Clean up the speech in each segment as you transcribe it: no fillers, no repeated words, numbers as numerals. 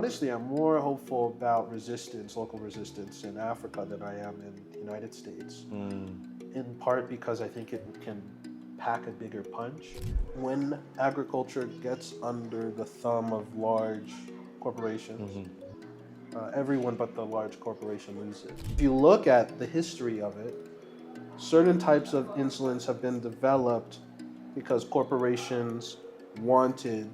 Honestly, I'm more hopeful about resistance, local resistance in Africa than I am in the United States. In part because I think it can pack a bigger punch. When agriculture gets under the thumb of large corporations, everyone but the large corporation loses. If you look at the history of it, certain types of insulins have been developed because corporations wanted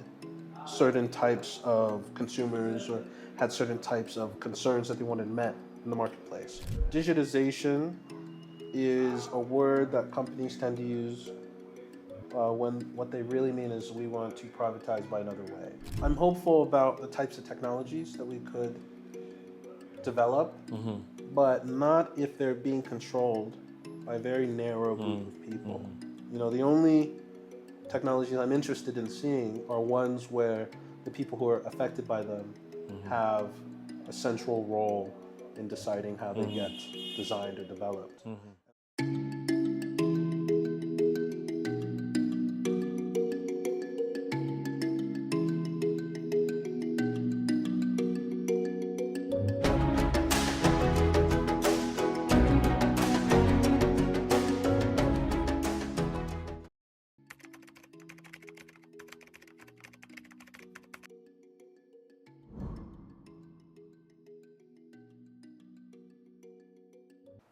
certain types of consumers or had certain types of concerns that they wanted met in the marketplace. Digitization is a word that companies tend to use when what they really mean is we want to privatize by another way. I'm hopeful about the types of technologies that we could develop, but not if they're being controlled by a very narrow group of people. You know, the only technologies I'm interested in seeing are ones where the people who are affected by them have a central role in deciding how they get designed or developed.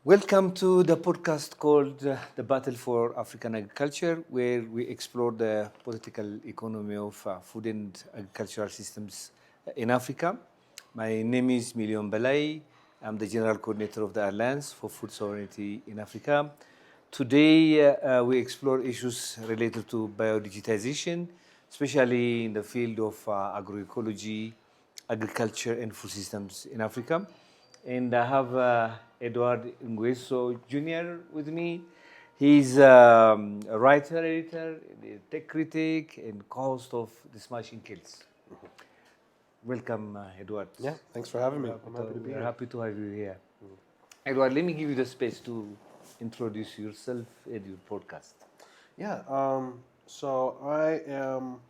Welcome to the podcast called The Battle for African Agriculture, where we explore the political economy of food and agricultural systems in Africa. My name is Belay. I'm the General Coordinator of the Alliance for Food Sovereignty in Africa. Today, we explore issues related to biodigitalization, especially in the field of agroecology, agriculture, and food systems in Africa. And I have Edward Ongweso Jr. with me. He's a writer, editor, a tech critic, and co-host of The Smashing Kills. Welcome, Edward. Yeah, thanks for having me. I'm happy to be We're here. happy to have you here. Edward, let me give you the space to introduce yourself and your podcast. Yeah, so I am,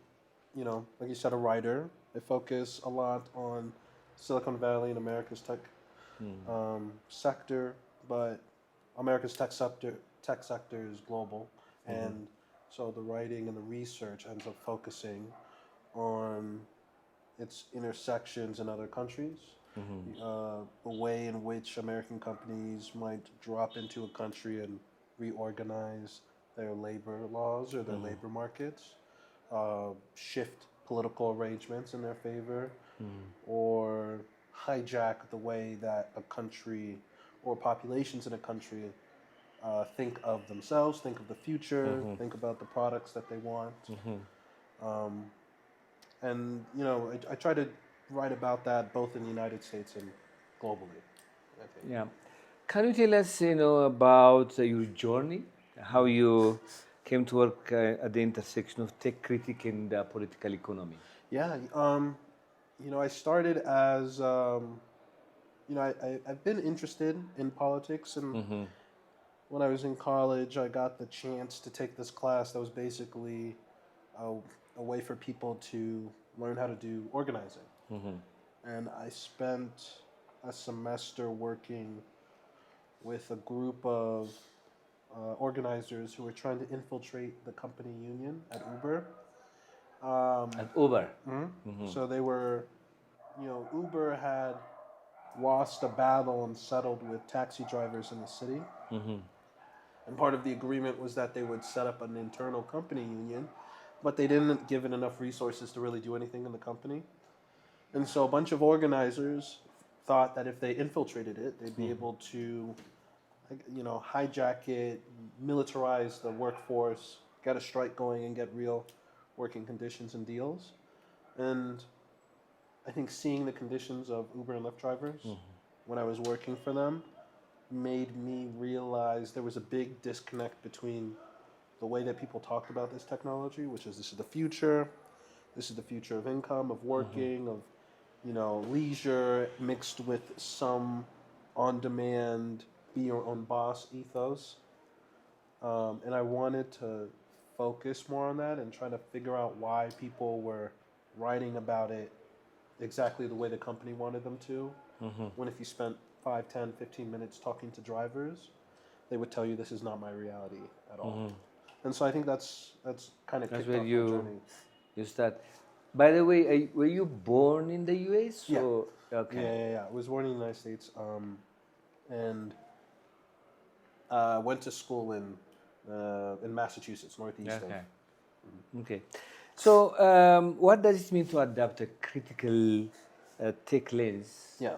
like you said, a writer. I focus a lot on Silicon Valley and America's tech sector, but America's tech sector is global, and so the writing and the research ends up focusing on its intersections in other countries, the way in which American companies might drop into a country and reorganize their labor laws or their labor markets, shift political arrangements in their favor, or hijack the way that a country or populations in a country think of themselves, think of the future, think about the products that they want. Um, and I try to write about that both in the United States and globally, I think. Yeah. Can you tell us, about your journey, how you came to work at the intersection of tech critic and political economy? Yeah, I started as I've been interested in politics, and when I was in college, I got the chance to take this class that was basically a, a way for people to learn how to do organizing. And I spent a semester working with a group of organizers who were trying to infiltrate the company union at Uber. At Uber. So they were, Uber had lost a battle and settled with taxi drivers in the city. And part of the agreement was that they would set up an internal company union, but they didn't give it enough resources to really do anything in the company. And so a bunch of organizers thought that if they infiltrated it, they'd be able to, hijack it, militarize the workforce, get a strike going, and get real working conditions and deals. And I think seeing the conditions of Uber and Lyft drivers when I was working for them made me realize there was a big disconnect between the way that people talked about this technology, which is this is the future of income, of working, of leisure mixed with some on-demand, be your own boss ethos. And I wanted to focus more on that and try to figure out why people were writing about it exactly the way the company wanted them to. When if you spent 5, 10, 15 minutes talking to drivers, they would tell you this is not my reality at all. And so I think that's kind of That's kicked where off my journey. you start. By the way, were you born in the US? Yeah. Or, okay. Yeah. I was born in the United States, and went to school in Massachusetts, northeast of. Okay. Okay. So, what does it mean to adopt a critical tech lens Yeah.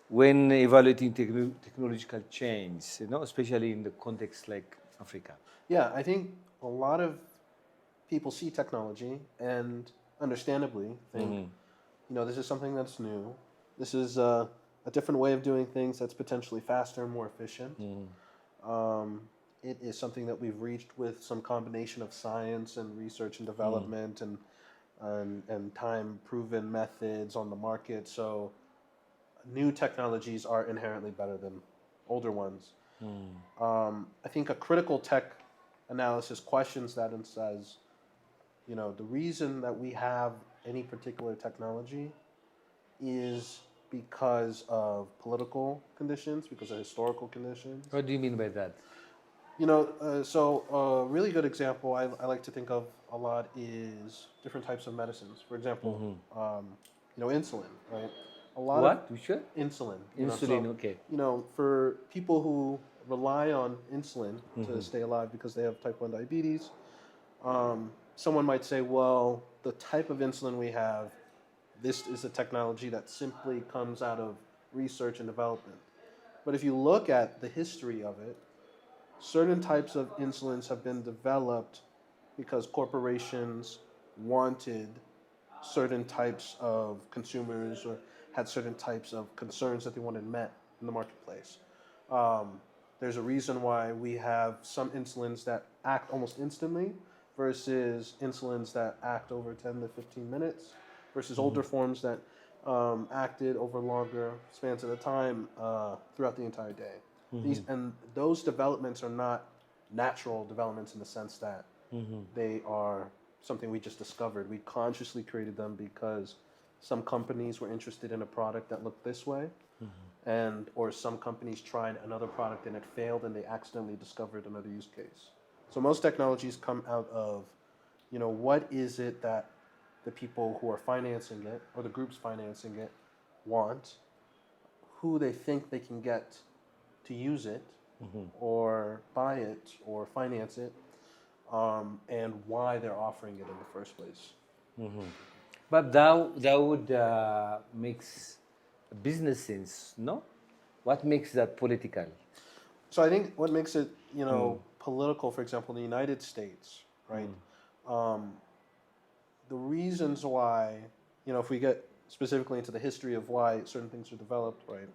when evaluating technological change, especially in the context like Africa? Yeah, I think a lot of people see technology and understandably think, this is something that's new. This is a different way of doing things that's potentially faster and more efficient. It is something that we've reached with some combination of science and research and development and time proven methods on the market. So new technologies are inherently better than older ones. I think a critical tech analysis questions that and says, the reason that we have any particular technology is because of political conditions, because of historical conditions. What do you mean by that? So a really good example I like to think of a lot is different types of medicines. For example, insulin, right? A lot What? Which one? of insulin. Insulin, okay. For people who rely on insulin to stay alive because they have type 1 diabetes, someone might say, well, the type of insulin we have, this is a technology that simply comes out of research and development. But if you look at the history of it, certain types of insulins have been developed because corporations wanted certain types of consumers or had certain types of concerns that they wanted met in the marketplace. There's a reason why we have some insulins that act almost instantly versus insulins that act over 10 to 15 minutes versus older forms that acted over longer spans at a time throughout the entire day. Those developments are not natural developments in the sense that they are something we just discovered. We consciously created them because some companies were interested in a product that looked this way, or some companies tried another product and it failed and they accidentally discovered another use case. So most technologies come out of, what is it that the people who are financing it or the groups financing it want, who they think they can get to use it or buy it or finance it, and why they're offering it in the first place. But that would makes business sense, no? What makes that political? So I think what makes it, political, for example, in the United States, right? The reasons why, if we get specifically into the history of why certain things are developed, right?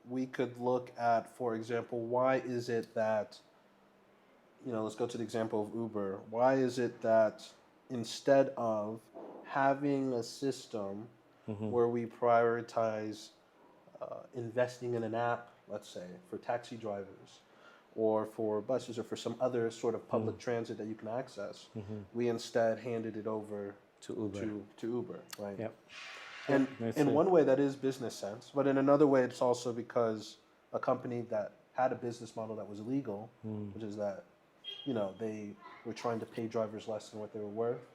We could look at, for example, why is it that, let's go to the example of Uber. Why is it that instead of having a system where we prioritize investing in an app, let's say, for taxi drivers or for buses or for some other sort of public transit that you can access, we instead handed it over To Uber. To Uber, right? Yep. And That's in it. one way, that is business sense, but in another way, it's also because a company that had a business model that was illegal, which is that, they were trying to pay drivers less than what they were worth,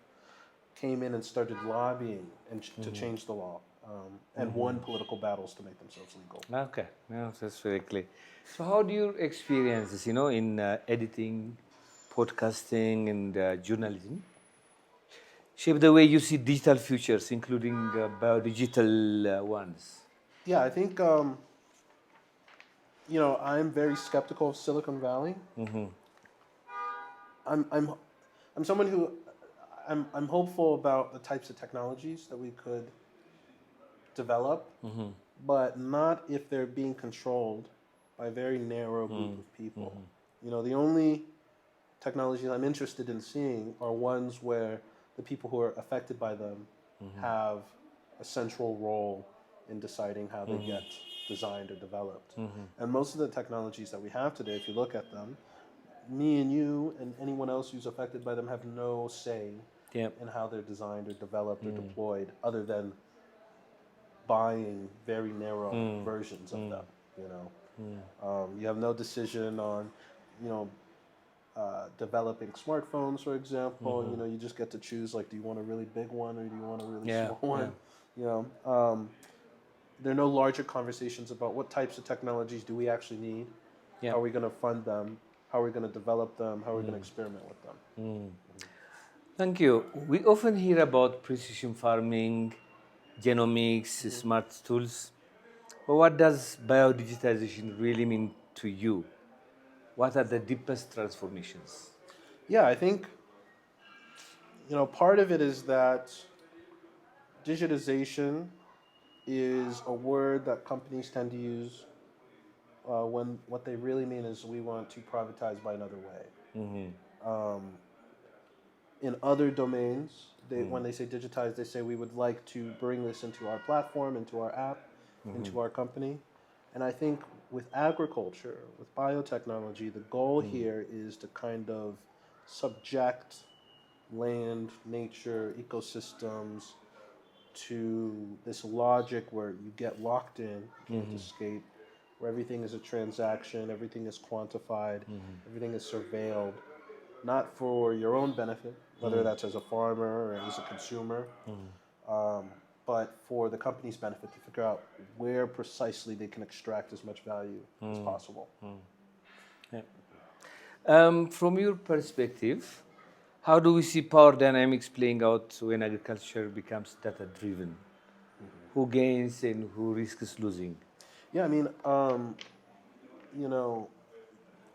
came in and started lobbying to change the law, and won political battles to make themselves legal. Okay, yeah, that's very clear. So, how do you experience this, in editing, podcasting, and journalism shape the way you see digital futures, including biodigital ones? Yeah, I think, I'm very skeptical of Silicon Valley. I'm someone who I'm hopeful about the types of technologies that we could develop, but not if they're being controlled by a very narrow group of people. The only technologies I'm interested in seeing are ones where the people who are affected by them have a central role in deciding how they get designed or developed. And most of the technologies that we have today, if you look at them, me and you and anyone else who's affected by them have no say Yep. in how they're designed or developed or deployed, other than buying very narrow versions of them. You know, you have no decision on, you know, developing smartphones, for example. You know, you just get to choose, like, do you want a really big one or do you want a really Yeah, small one? You know, there are no larger conversations about what types of technologies do we actually need, Yeah. how are we going to fund them, how are we going to develop them, how are we going to experiment with them. Thank you. We often hear about precision farming, genomics, smart tools. But what does biodigitalization really mean to you? What are the deepest transformations? Yeah, I think, you know, part of it is that digitization is a word that companies tend to use when what they really mean is we want to privatize by another way. In other domains, when they say digitize, they say we would like to bring this into our platform, into our app, into our company. And I think with agriculture, with biotechnology, the goal here is to kind of subject land, nature, ecosystems to this logic where you get locked in, you can't escape, where everything is a transaction, everything is quantified, everything is surveilled, not for your own benefit, whether that's as a farmer or as a consumer, but for the company's benefit to figure out where precisely they can extract as much value as possible. From your perspective, how do we see power dynamics playing out when agriculture becomes data-driven? Who gains and who risks losing? Yeah, I mean, you know,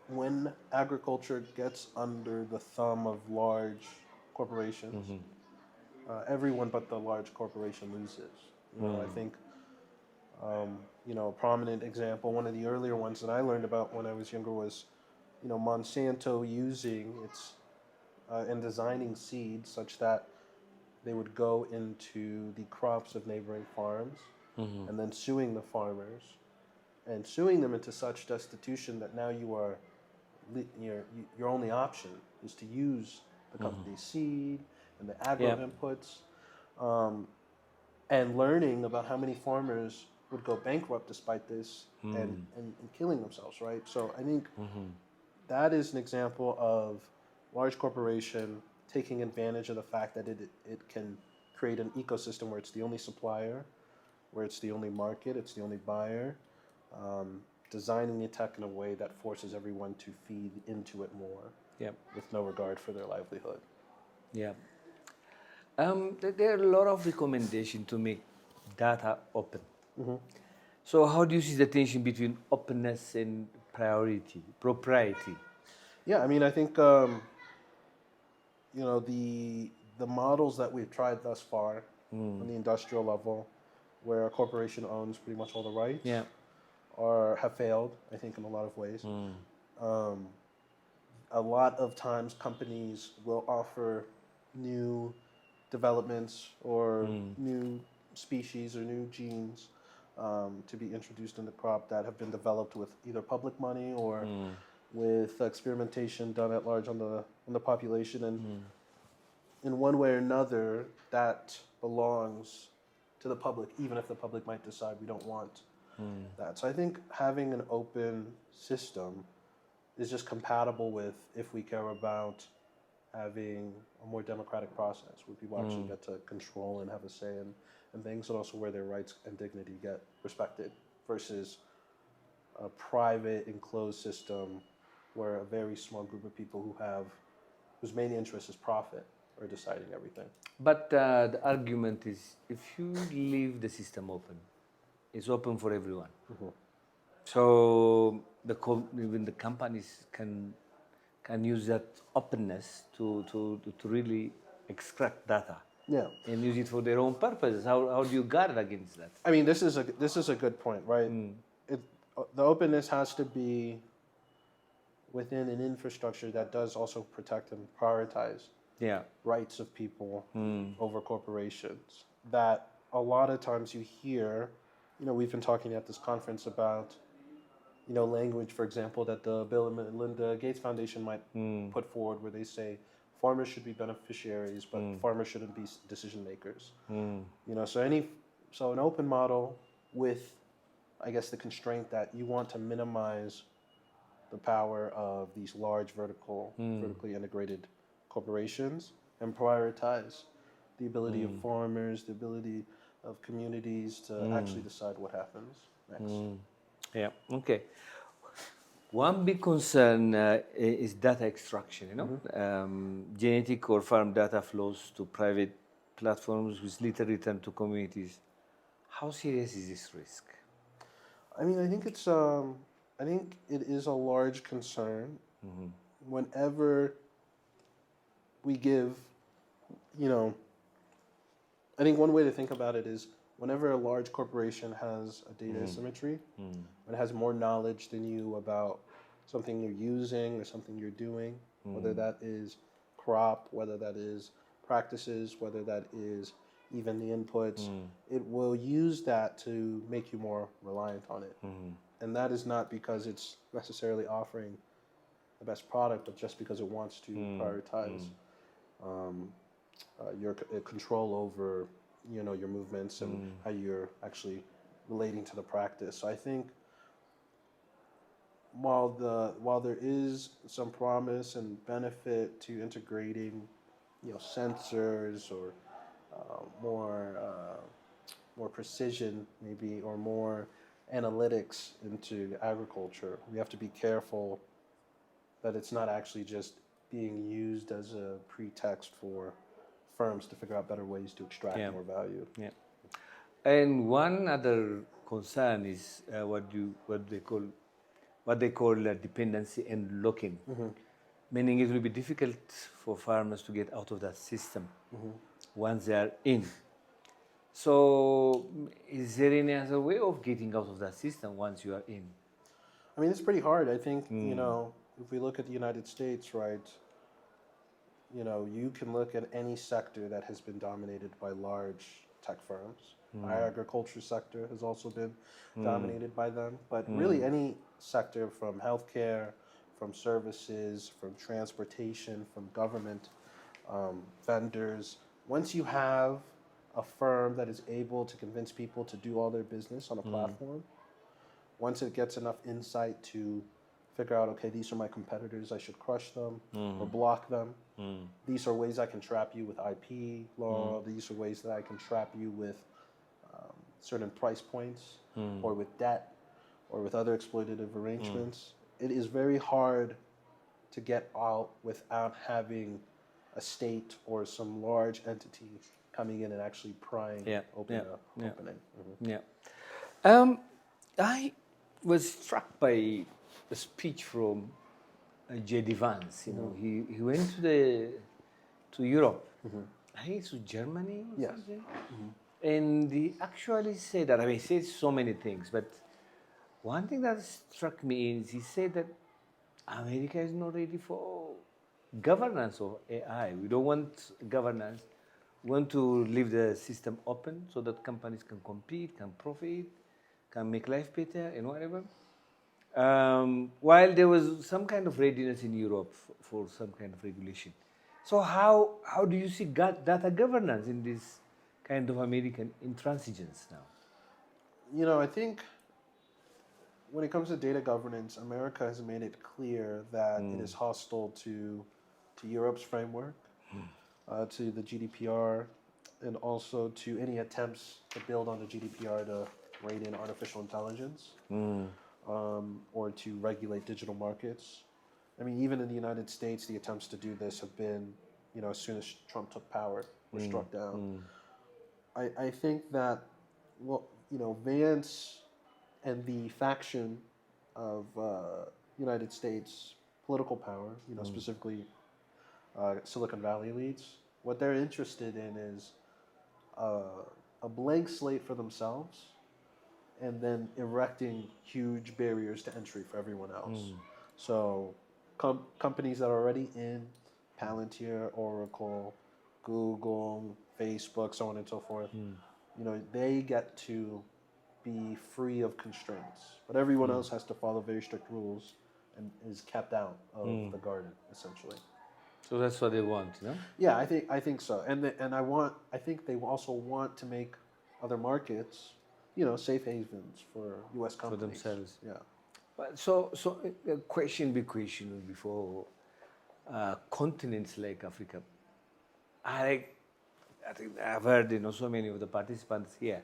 when agriculture gets under the thumb of large corporations, everyone but the large corporation loses. You know, I think, you know, a prominent example, one of the earlier ones that I learned about when I was younger was, you know, Monsanto using its and designing seeds such that they would go into the crops of neighboring farms and then suing the farmers and suing them into such destitution that now you are your only option is to use the company's seed and the agro inputs, and learning about how many farmers would go bankrupt despite this and killing themselves, right? So I think that is an example of large corporation taking advantage of the fact that it can create an ecosystem where it's the only supplier, where it's the only market, it's the only buyer, designing the tech in a way that forces everyone to feed into it more with no regard for their livelihood. Yeah. There are a lot of recommendations to make data open. So how do you see the tension between openness and propriety? Yeah, I mean, I think you know, the models that we've tried thus far on the industrial level, where a corporation owns pretty much all the rights, have failed, I think, in a lot of ways. A lot of times companies will offer new developments or new species or new genes to be introduced in the crop that have been developed with either public money or with experimentation done at large on the population. And in one way or another, that belongs to the public, even if the public might decide we don't want that. So I think having an open system is just compatible with if we care about having a more democratic process where people actually get to control and have a say in things, and also where their rights and dignity get respected, versus a private enclosed system where a very small group of people whose main interest is profit are deciding everything. But the argument is, if you leave the system open, it's open for everyone. So even the companies can use that openness to really extract data and use it for their own purposes. How do you guard against that? I mean, this is a good point, right? The openness has to be within an infrastructure that does also protect and prioritize rights of people over corporations. That a lot of times you hear, you know, we've been talking at this conference about, you know, language, for example, that the Bill and Melinda Gates Foundation might put forward, where they say farmers should be beneficiaries, but farmers shouldn't be decision makers. So an open model with, I guess, the constraint that you want to minimize the power of these large vertically integrated corporations and prioritize the ability of farmers, the ability of communities to actually decide what happens next. Yeah. Okay. One big concern is data extraction. Genetic or farm data flows to private platforms with little return to communities. How serious is this risk? I mean, I think it is a large concern. Whenever we give, you know, I think one way to think about it is whenever a large corporation has a data asymmetry, when it has more knowledge than you about something you're using or something you're doing, whether that is crop, whether that is practices, whether that is even the inputs, it will use that to make you more reliant on it. And that is not because it's necessarily offering the best product, but just because it wants to prioritize your control over, your movements and how you're actually relating to the practice. So I think while there is some promise and benefit to integrating, sensors or more precision maybe, or more analytics into agriculture, we have to be careful that it's not actually just being used as a pretext for firms to figure out better ways to extract more value. Yeah. And one other concern is what they call dependency and lock-in, meaning it will be difficult for farmers to get out of that system once they are in. So, is there any other way of getting out of that system once you are in? I mean, it's pretty hard. I think, if we look at the United States, right, you can look at any sector that has been dominated by large tech firms. Our agriculture sector has also been dominated by them. But really any sector, from healthcare, from services, from transportation, from government vendors, once you have a firm that is able to convince people to do all their business on a platform, once it gets enough insight to figure out, okay, these are my competitors, I should crush them or block them. These are ways I can trap you with IP law. These are ways that I can trap you with certain price points or with debt or with other exploitative arrangements. It is very hard to get out without having a state or some large entity coming in and actually prying opening. I was struck by a speech from J.D. Vance. He went to Europe. I think it's to Germany or something. And he actually said that. I mean, he said so many things, but one thing that struck me is he said that America is not ready for governance of AI. We don't want governance. We want to leave the system open so that companies can compete, can profit, can make life better and whatever. While there was some kind of readiness in Europe for some kind of regulation. So how do you see data governance in this kind of American intransigence now? I think when it comes to data governance, America has made it clear that it is hostile to Europe's framework, to the GDPR, and also to any attempts to build on the GDPR to rein in artificial intelligence or to regulate digital markets. I mean, even in the United States, the attempts to do this have been, as soon as Trump took power, were struck down. I think that, Vance and the faction of United States political power, specifically Silicon Valley elites, what they're interested in is a blank slate for themselves and then erecting huge barriers to entry for everyone else. So companies that are already in Palantir, Oracle, Google, Facebook, so on and so forth, they get to be free of constraints. But everyone else has to follow very strict rules and is kept out of the garden, essentially. So that's what they want, you know? Yeah, I think so, and I think they also want to make other markets, safe havens for U.S. For companies. themselves. Yeah. But so a question, big question before continents like Africa. I, I think I've heard, so many of the participants here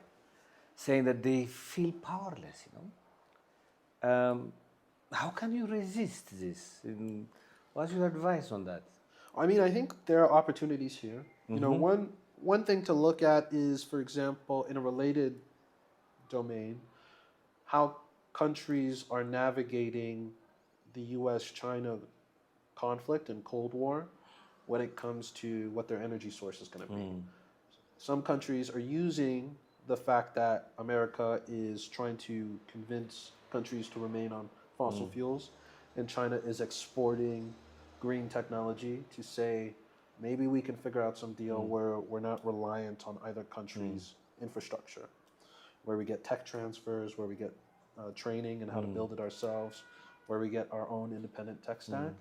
saying that they feel powerless, How can you resist this? And what's your advice on that? I mean, I think there are opportunities here. One thing to look at is, for example, in a related domain, how countries are navigating the U.S.-China conflict and Cold War when it comes to what their energy source is going to be. Some countries are using the fact that America is trying to convince countries to remain on fossil fuels, and China is exporting green technology to say maybe we can figure out some deal where we're not reliant on either country's infrastructure, where we get tech transfers, where we get training and how to build it ourselves, where we get our own independent tech stack.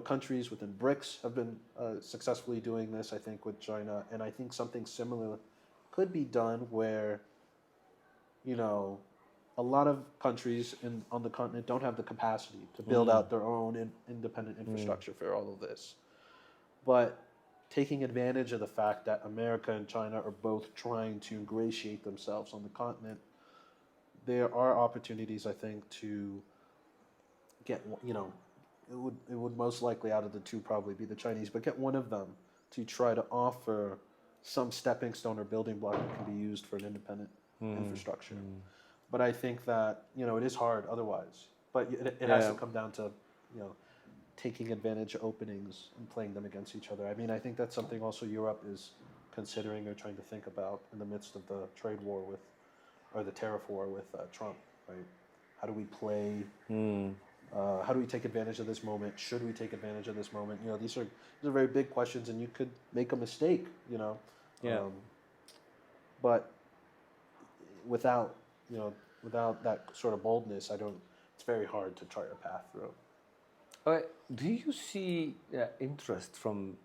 Countries within BRICS have been successfully doing this, I think, with China, and I think something similar could be done where, a lot of countries on the continent don't have the capacity to build out their own independent infrastructure for all of this. But taking advantage of the fact that America and China are both trying to ingratiate themselves on the continent, there are opportunities, I think, to get, it would most likely out of the two probably be the Chinese, but get one of them to try to offer some stepping stone or building block that can be used for an independent infrastructure. But I think that, it is hard otherwise. But it has to come down to, taking advantage of openings and playing them against each other. I mean, I think that's something also Europe is considering or trying to think about in the midst of the trade war or the tariff war with Trump, right? How do we play? How do we take advantage of this moment? Should we take advantage of this moment? These are very big questions, and you could make a mistake, but without that sort of boldness, it's very hard to chart a path through. Do you see interest from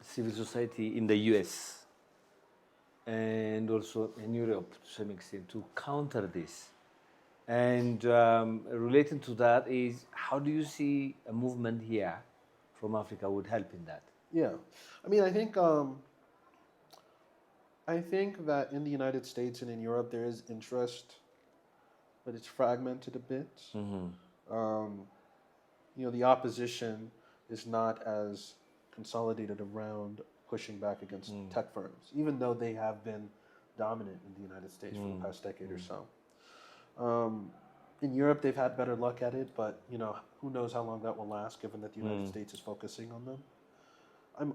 civil society in the US and also in Europe to some extent to counter this? And relating to that is, how do you see a movement here from Africa would help in that? Yeah, I mean, I think that in the United States and in Europe there is interest, but it's fragmented a bit. The opposition is not as consolidated around pushing back against tech firms, even though they have been dominant in the United States for the past decade or so. In Europe, they've had better luck at it, but who knows how long that will last, given that the United States is focusing on them.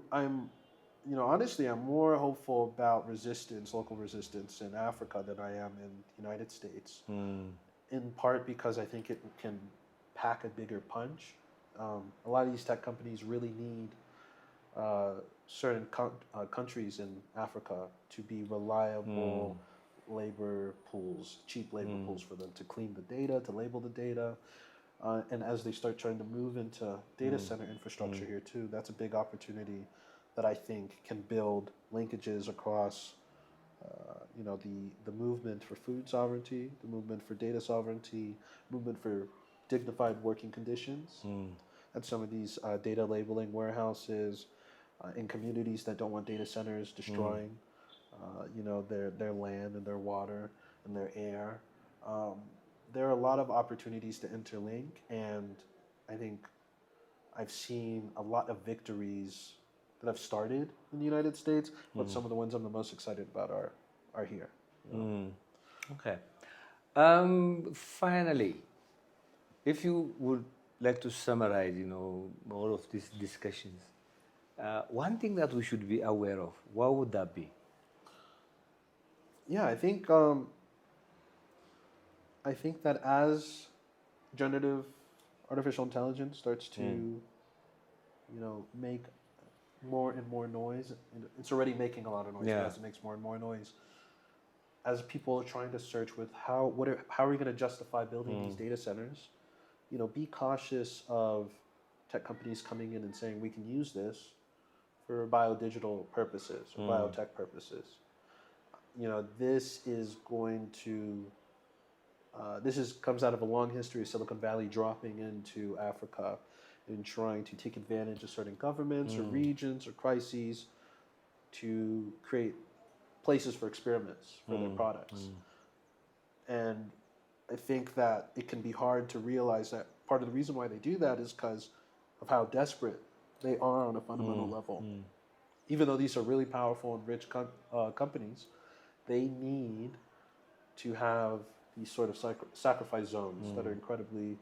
Honestly, I'm more hopeful about local resistance in Africa than I am in the United States. In part because I think it can pack a bigger punch. A lot of these tech companies really need certain countries in Africa to be reliable labor pools, cheap labor pools for them to clean the data, to label the data. And as they start trying to move into data center infrastructure here too, that's a big opportunity that I think can build linkages across, the movement for food sovereignty, the movement for data sovereignty, movement for dignified working conditions, and some of these data labeling warehouses in communities that don't want data centers destroying, their land and their water and their air. There are a lot of opportunities to interlink, and I think I've seen a lot of victories that have started in the United States, but some of the ones I'm the most excited about are here. Okay. Finally, if you would like to summarize, all of these discussions, one thing that we should be aware of, what would that be? Yeah, I think that as generative artificial intelligence starts to, make more and more noise, and it's already making a lot of noise. But as it makes more and more noise, as people are trying to search with how are we going to justify building these data centers, be cautious of tech companies coming in and saying we can use this for biodigital purposes or biotech purposes. This is going to comes out of a long history of Silicon Valley dropping into Africa and trying to take advantage of certain governments or regions or crises to create places for experiments for their products. And I think that it can be hard to realize that part of the reason why they do that is because of how desperate they are on a fundamental level. Even though these are really powerful and rich companies, they need to have these sort of sacrifice zones that are incredibly,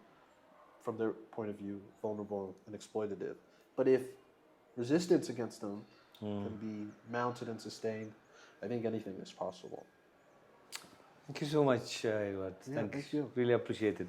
from their point of view, vulnerable and exploitative. But if resistance against them can be mounted and sustained, I think anything is possible. Thank you so much, Edward. Yeah, thank you. Really appreciate it.